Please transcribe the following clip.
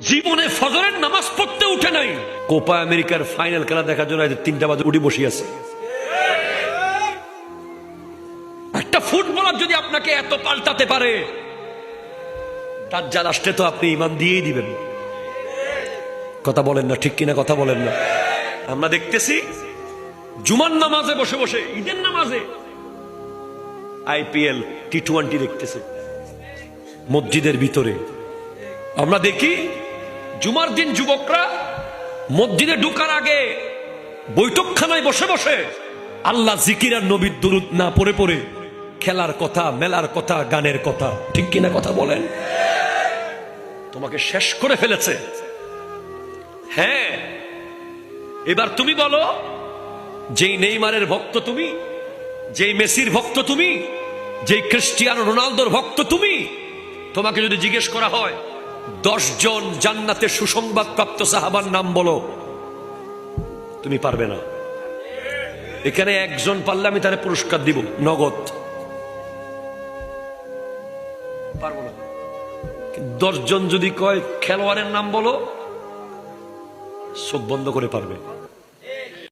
জীবনে ফজরের নামাজ পড়তে উঠে নাই, কোপা আমেরিকার ফাইনাল খেলা দেখার জন্য 3টা বাজে উঠে বসে আছে। একটা ফুটবলার যদি আপনাকে এত পাল্টাতে পারে, তার যা লাস্টে তো আপনি ইমান দিয়েই দিবেন। কথা বলেন না, ঠিক কিনা কথা বলেন না? আমরা দেখতেছি জুমার নামাজে বসে বসে, ঈদের নামাজে IPL T20 দেখতেছে মসজিদের ভিতরে। আমরা দেখি জুমার দিন যুবকরা মসজিদে ঢোকার আগে বৈঠকখানায় বসে বসে আল্লাহ জিকির আর নবীর দুরূদ না পড়ে পড়ে খেলার কথা, মেলার কথা, গানের কথা। ঠিক কিনা কথা বলেন? তোমাকে শেষ করে ফেলেছে। হ্যাঁ, এবার তুমি বলো, যেই নেইমারের ভক্ত তুমি, যেই মেসির ভক্ত তুমি, যেই ক্রিস্টিয়ানো রোনালদোর ভক্ত তুমি, তোমাকে যদি জিজ্ঞেস করা হয় 10 জন জান্নাতে সুসংবাদ প্রাপ্ত সাহাবার নাম বলো, তুমি পারবে না। এখানে একজন পারলে আমি তারে পুরস্কার দিব নগদ। পারবো না। 10 জন যদি কয় খেলোয়াড়ের নাম বলো, চোখ বন্ধ করে পারবে।